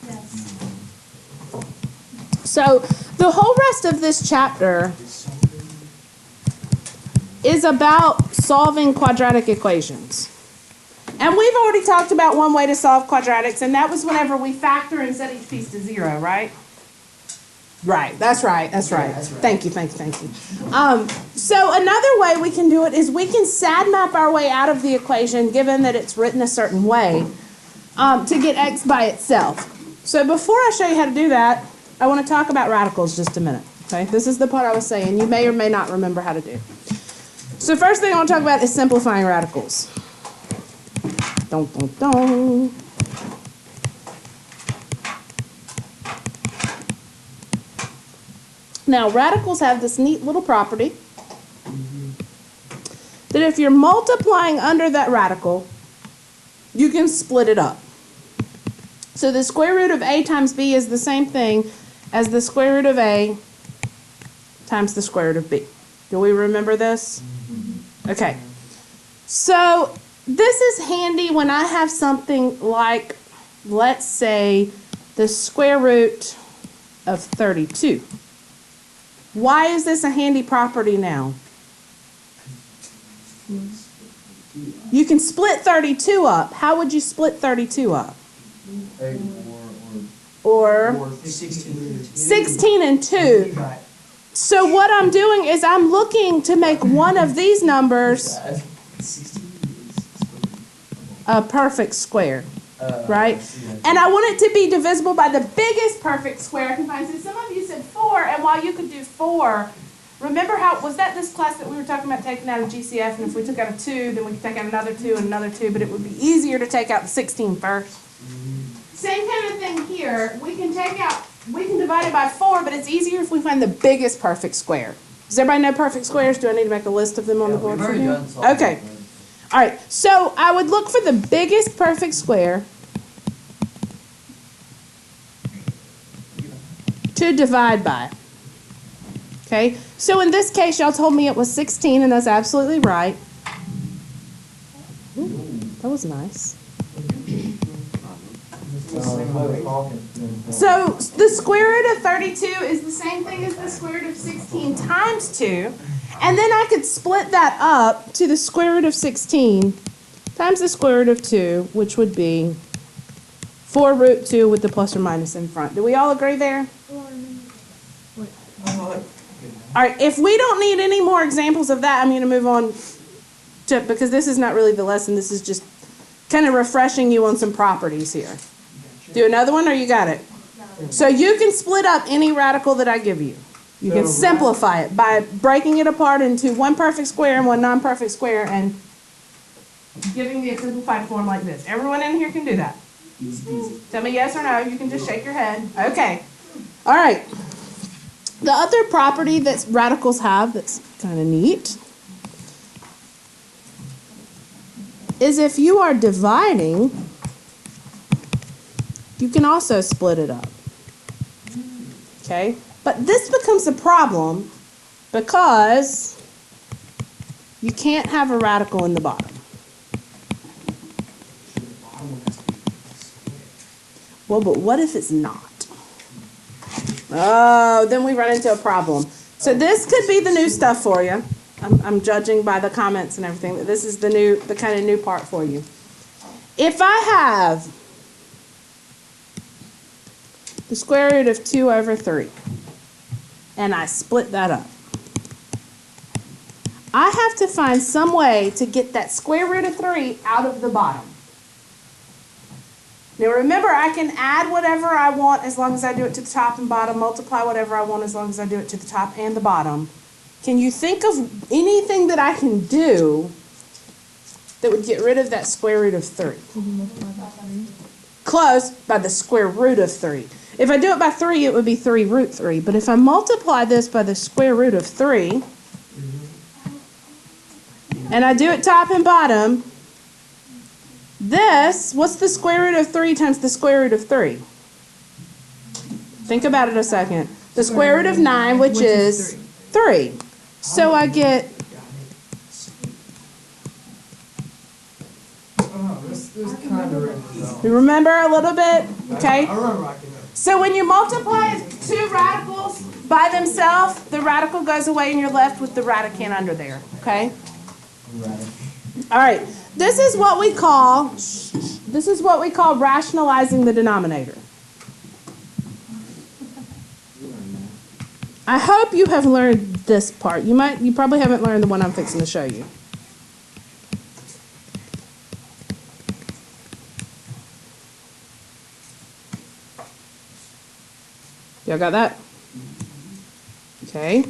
Yes. So the whole rest of this chapter is about solving quadratic equations. And we've already talked about one way to solve quadratics, and that was whenever we factor and set each piece to 0, right? Right, that's right. Thank you. So another way we can do it is we can SAD map our way out of the equation, given that it's written a certain way, to get x by itself. So before I show you how to do that, I want to talk about radicals just a minute. Okay, this is the part I was saying you may or may not remember how to do. So first thing I want to talk about is simplifying radicals. Dun, dun, dun. Now, radicals have this neat little property that if you're multiplying under that radical, you can split it up. So the square root of a times b is the same thing as the square root of a times the square root of b. Do we remember this? Okay. So this is handy when I have something like, let's say, the square root of 32. Why is this a handy property now? You can split 32 up. How would you split 32 up? Or 16 and 2. So what I'm doing is I'm looking to make one of these numbers a perfect square, right? And I want it to be divisible by the biggest perfect square I can find. So some of you said 4, and while you could do 4, remember how, was that this class that we were talking about taking out of GCF, and if we took out a 2, then we could take out another 2 and another 2, but it would be easier to take out the 16 first. Same kind of thing here. We can divide it by 4, but it's easier if we find the biggest perfect square. Does everybody know perfect squares? Do I need to make a list of them on the board for you? Okay. All right. So I would look for the biggest perfect square to divide by. Okay. So in this case, y'all told me it was 16, and that's absolutely right. Ooh, that was nice. So the square root of 32 is the same thing as the square root of 16 times 2. And then I could split that up to the square root of 16 times the square root of 2, which would be 4 root 2 with the plus or minus in front. Do we all agree there? All right, if we don't need any more examples of that, I'm going to move on to, because this is not really the lesson. This is just kind of refreshing you on some properties here. Do another one, or you got it? So you can split up any radical that I give you. You can simplify it by breaking it apart into one perfect square and one non-perfect square and giving me a simplified form like this. Everyone in here can do that? Tell me yes or no. You can just shake your head. Okay. All right. The other property that radicals have that's kind of neat is if you are dividing, you can also split it up. Okay? But this becomes a problem because you can't have a radical in the bottom. Well, but what if it's not? Oh, then we run into a problem. So this could be the new stuff for you. I'm judging by the comments and everything that this is the kind of new part for you. If I have the square root of 2 over 3, and I split that up, I have to find some way to get that square root of 3 out of the bottom. Now remember, I can add whatever I want as long as I do it to the top and bottom, multiply whatever I want as long as I do it to the top and the bottom. Can you think of anything that I can do that would get rid of that square root of 3? Close, by the square root of 3. If I do it by 3, it would be 3 root 3. But if I multiply this by the square root of 3, and I do it top and bottom, this, what's the square root of 3 times the square root of 3? Think about it a second. The square root of 9, which is 3. So I get... This kind of You remember a little bit? Okay. I remember rocking up. So when you multiply two radicals by themselves, the radical goes away and you're left with the radicand under there. Okay? All right. This is what we call rationalizing the denominator. I hope you have learned this part. You probably haven't learned the one I'm fixing to show you. Y'all got that? Okay.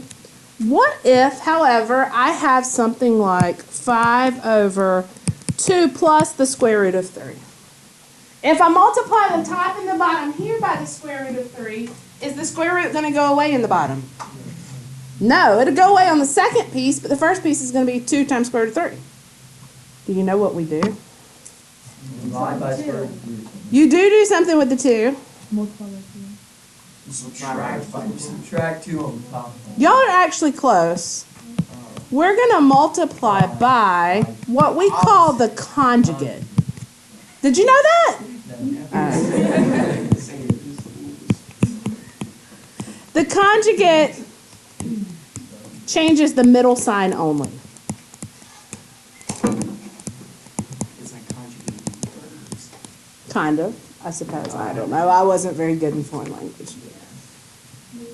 What if, however, I have something like 5 over 2 plus the square root of 3? If I multiply the top and the bottom here by the square root of 3, is the square root going to go away in the bottom? No, it'll go away on the second piece, but the first piece is going to be 2 times square root of 3. Do you know what we do? Divide by square root. You do something with the 2. Subtract 2 on the top. Y'all are actually close. We're going to multiply by what we call the conjugate. Did you know that? The conjugate changes the middle sign only. It's like conjugating verbs. Kind of, I suppose. I don't know. I wasn't very good in foreign language.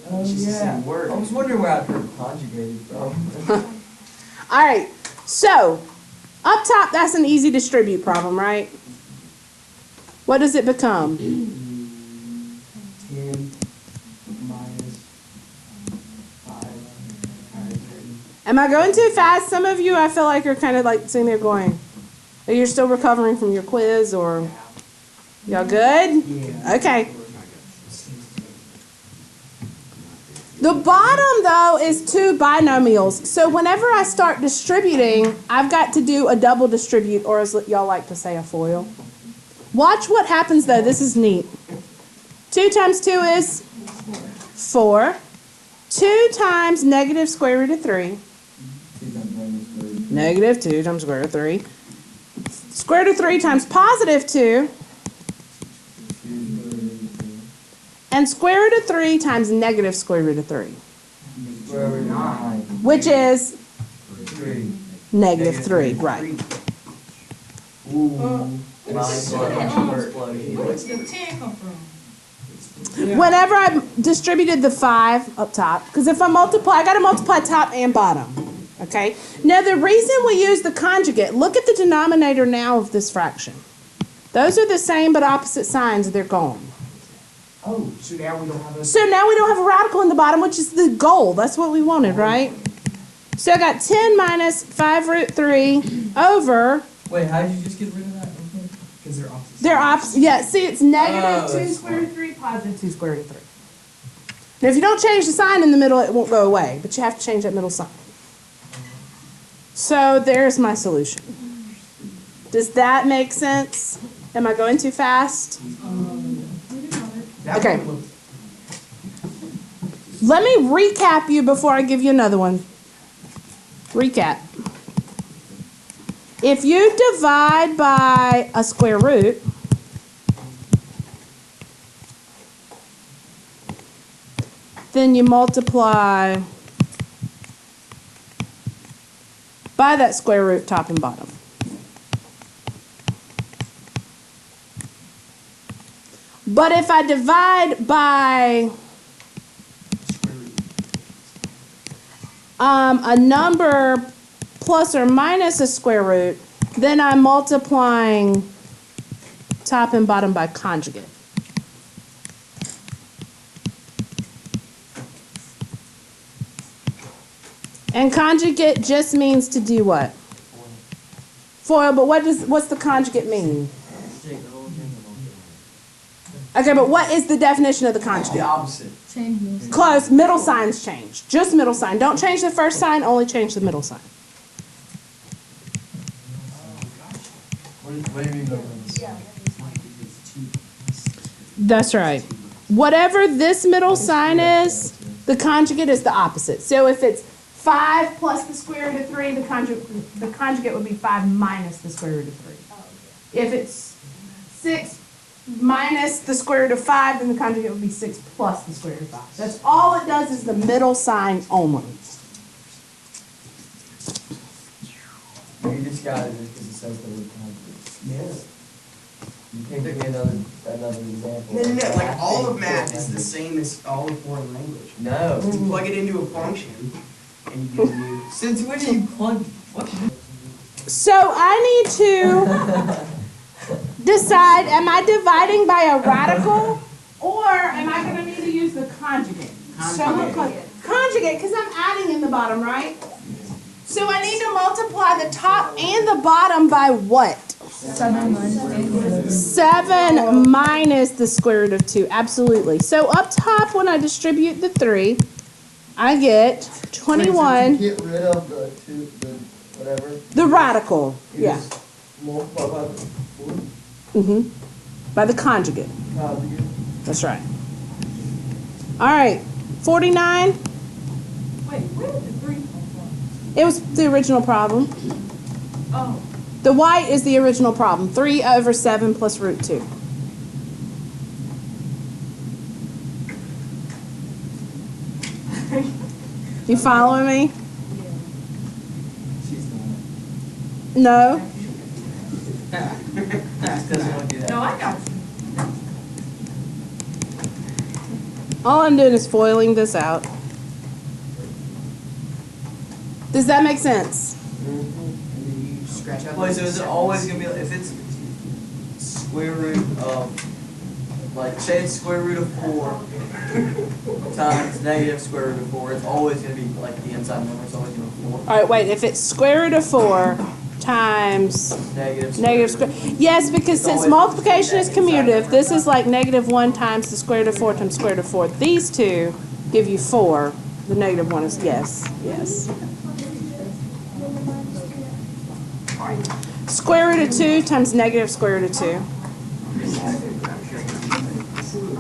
Oh, yeah. I was wondering where I heard conjugated from. All right. So, up top, that's an easy distribute problem, right? What does it become? 10 minus 5. Am I going too fast? Some of you, I feel like, are kind of like sitting there going, are you still recovering from your quiz, or y'all good? Yeah. Okay. The bottom, though, is 2 binomials. So whenever I start distributing, I've got to do a double distribute, or as y'all like to say, a FOIL. Watch what happens, though. This is neat. 2 times 2 is 4. 2 times negative square root of 3. Negative 2 times square root of 3. Square root of 3 times positive 2. And square root of 3 times negative square root of 3. Square root of 9. Which is 3. negative 3, right. Ooh. Where's the 10 come from? Whenever I distributed the 5 up top, because if I multiply, I got to multiply top and bottom. Okay? Now, the reason we use the conjugate, look at the denominator now of this fraction. Those are the same but opposite signs. They're gone. Oh, so now we don't have a... So now we don't have a radical in the bottom, which is the goal. That's what we wanted, right? So I got 10 minus 5 root 3 over... Wait, how did you just get rid of that? Because they're opposite. They're opposite. Yeah, see, it's negative Oh, 2 that's square root of 3, positive 2 square root of 3. Now, if you don't change the sign in the middle, it won't go away, but you have to change that middle sign. So there's my solution. Does that make sense? Am I going too fast? Okay. Let me recap you before I give you another one. Recap. If you divide by a square root, then you multiply by that square root top and bottom. But if I divide by a number plus or minus a square root, then I'm multiplying top and bottom by conjugate. And conjugate just means to do what? Foil, but what's the conjugate mean? Okay, but what is the definition of the conjugate? The opposite. Close. Middle signs change. Just middle sign. Don't change the first sign, only change the middle sign. What do you mean by That's right. Whatever this middle sign is, the conjugate is the opposite. So if it's 5 plus the square root of 3, the conjugate would be 5 minus the square root of 3. If it's 6 minus the square root of 5, then the conjugate would be 6 plus the square root of 5. That's all it does is the middle sign only. You just got it because it says the word conjugate. Yeah. You can't give me another example. No, like all of math is the same as all of foreign language. No. You plug it into a function, and you get a new. Since when do you plug? What? So I need to decide, am I dividing by a radical, or am I going to need to use the conjugate? Conjugate, because I'm adding in the bottom, right? So I need to multiply the top and the bottom by what? 7 minus the square root of 2. Absolutely. So up top, when I distribute the 3, I get 21. Get rid of the 2, the whatever. The radical. Yeah. Multiply by the 4. By the conjugate. Conjugate. That's right. All right. 49. Wait, where did the 3 come from? It was the original problem. Oh. The white is the original problem. 3 over 7 plus root 2. You following me? She's the one. No? Just doesn't want to do that. No, I got you. All I'm doing is foiling this out. Does that make sense? And then you scratch out. Wait, so is it always gonna be if it's square root of, like, say it's square root of 4 times negative square root of 4, it's always gonna be like the inside number, it's always gonna be 4. All right, wait. If it's square root of 4 times negative square. Yes, because since multiplication is commutative, this is like -1 times the square root of 4 times square root of 4. These two give you 4. The negative one is yes. Square root of 2 times negative square root of 2.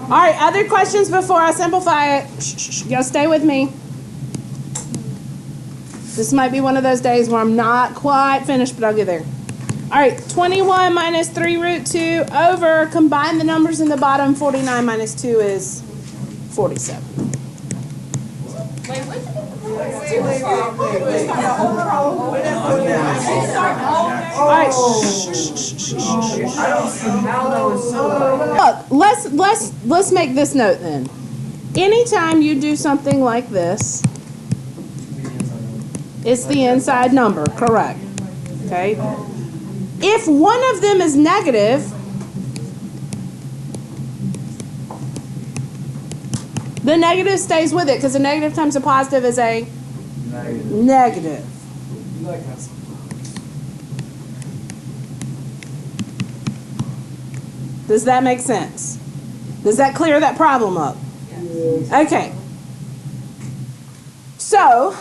All right, other questions before I simplify it? Shh, y'all stay with me. This might be one of those days where I'm not quite finished, but I'll get there. All right, 21 minus 3 root 2 over, combine the numbers in the bottom, 49 minus 2 is 47. Wait, wait. All right, look, let's make this note then. Anytime you do something like this, it's the inside number, correct? Okay. If one of them is negative, the negative stays with it because a negative times a positive is a negative. Does that make sense? Does that clear that problem up? Okay. So,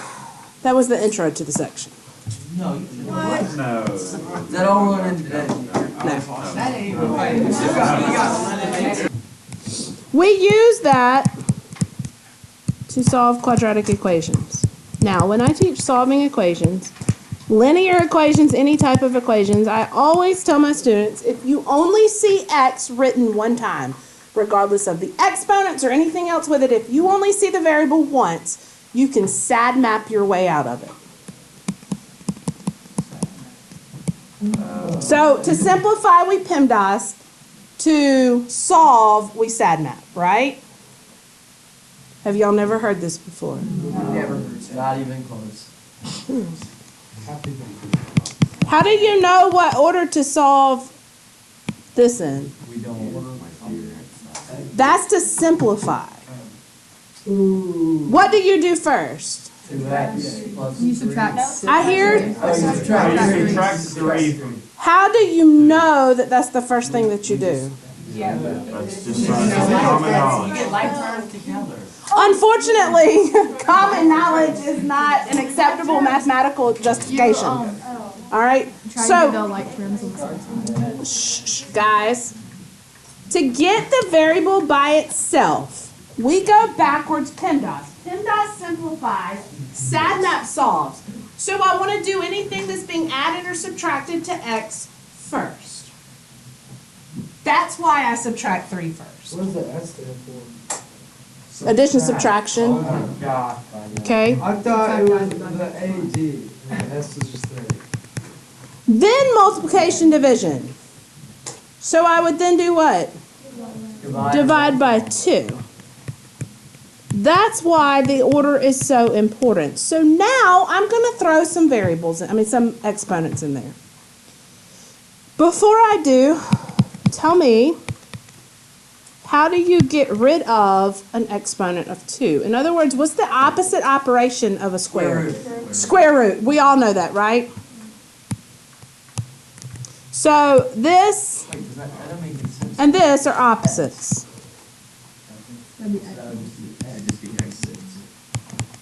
that was the intro to the section. No. No. Is that all we're going to do? We use that to solve quadratic equations. Now, when I teach solving equations, linear equations, any type of equations, I always tell my students, if you only see x written one time, regardless of the exponents or anything else with it, if you only see the variable once, you can SAD map your way out of it. So to simplify, we PEMDAS. To solve, we SAD map, right? Have y'all never heard this before? Never. Not even close. How do you know what order to solve this in? We don't. That's to simplify. What do you do first? 2x plus You 3. subtract. I hear. Oh, you subtract Subtract 3 from. How do you know that that's the first thing that you do? That's just common knowledge. Unfortunately, common knowledge is not an acceptable mathematical justification. All right? So, shh, guys. To get the variable by itself, we go backwards PEMDAS. PEMDAS simplifies, SAD map solves. So I want to do anything that's being added or subtracted to x first. That's why I subtract 3 first. What does the S stand for? Addition, subtraction. Oh my God. Okay. I thought it was the AD. And the S was just there. Then multiplication, division. So I would then do what? Divide by 2. That's why the order is so important. So now I'm going to throw some variables, some exponents in there. Before I do, tell me, how do you get rid of an exponent of 2? In other words, what's the opposite operation of a square root? Square root. We all know that, right? So this and this are opposites.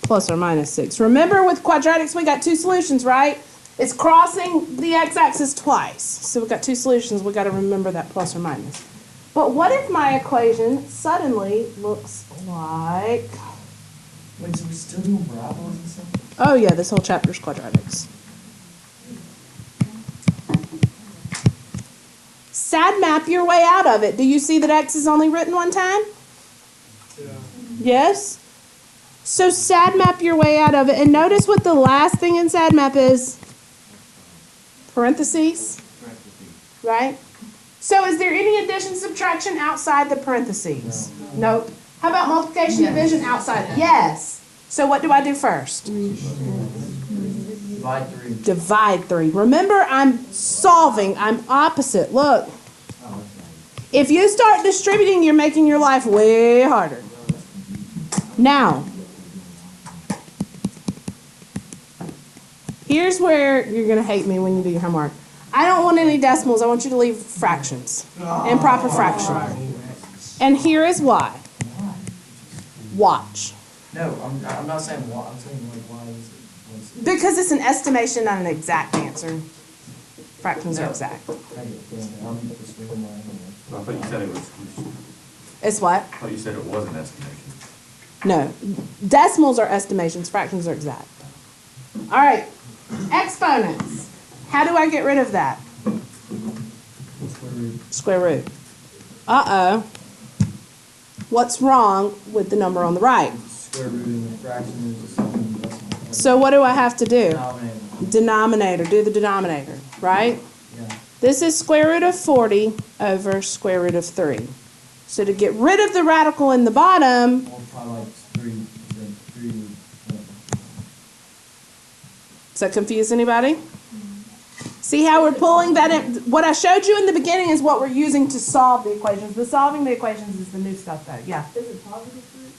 Plus or minus 6. Remember with quadratics we got 2 solutions, right? It's crossing the x-axis twice. So we've got 2 solutions. We've got to remember that plus or minus. But what if my equation suddenly looks like... Wait, so we're still doing parabolas and stuff? Oh yeah, this whole chapter is quadratics. Sad map your way out of it. Do you see that x is only written one time? Yeah. Yes? So sad map your way out of it. And notice what the last thing in sad map is. Parentheses. Right? So is there any addition, subtraction outside the parentheses? Nope. How about multiplication, division outside? Yes. So what do I do first? Divide 3. Divide 3. Remember, I'm solving. I'm opposite. Look. If you start distributing, you're making your life way harder. Now, here's where you're going to hate me when you do your homework. I don't want any decimals. I want you to leave fractions. Improper fraction. And here is why. Watch. No, I'm not saying why. I'm saying like why is it? Because it's an estimation, not an exact answer. Fractions are exact. I thought you said it was. It's what? I thought you said it was an estimation. No. Decimals are estimations. Fractions are exact. All right. Exponents. How do I get rid of that? Square root. Uh-oh. What's wrong with the number on the right? Square root in the fraction is the same decimal. So what do I have to do? Denominator. Denominator. Do the denominator, right? Yeah. This is square root of 40 over square root of 3. So to get rid of the radical in the bottom, Multiply like 3. does that confuse anybody? See how we're pulling that in? What I showed you in the beginning is what we're using to solve the equations. The solving the equations is the new stuff though. Yeah. Is it positive root?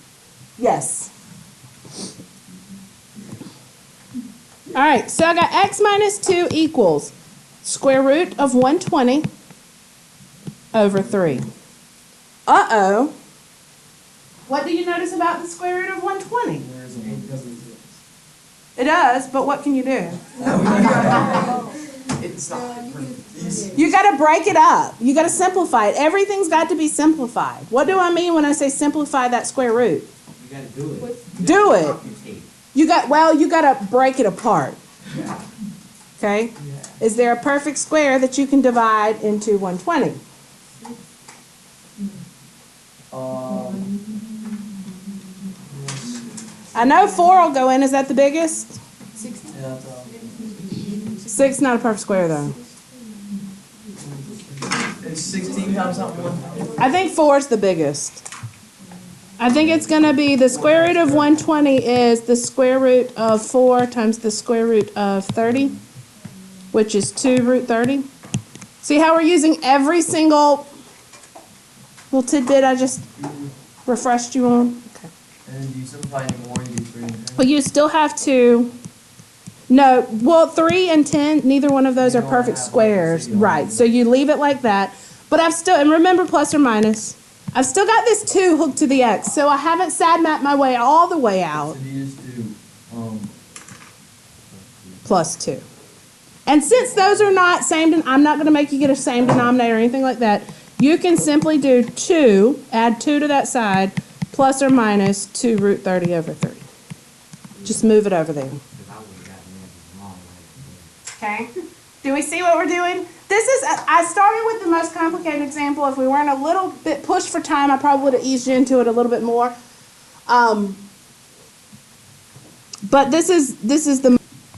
Yes. All right, so I got x minus 2 equals square root of 120 over 3. Uh-oh. What do you notice about the square root of 120? There's an 8 because of this. It does, but what can you do? It's not. You got to break it up. You got to simplify it. Everything's got to be simplified. What do I mean when I say simplify that square root? You gotta do it. Do it. You got to break it apart. Okay? Is there a perfect square that you can divide into 120? I know 4 will go in. Is that the biggest? 6 not a perfect square though. It's 16 times that one. I think 4 is the biggest. I think it's going to be the square root of 120 is the square root of 4 times the square root of 30, which is 2 root 30. See how we're using every single little tidbit I just refreshed you on? Okay. And then do you simplify anymore? You do 3 and 10. But you still have to, no, well 3 and 10, neither one of those are perfect squares. Right, so you leave it like that. But I've still, and remember plus or minus, I've still got this 2 hooked to the x, so I haven't sad mapped my way all the way out. So you just do Plus 2. And since those are not same, I'm not going to make you get a same denominator or anything like that. You can simply do 2, add 2 to that side, plus or minus 2 root 30 over 3. Just move it over there. Okay? Do we see what we're doing? this is, I started with the most complicated example. If we weren't a little bit pushed for time, I probably would have eased you into it a little bit more. But this is the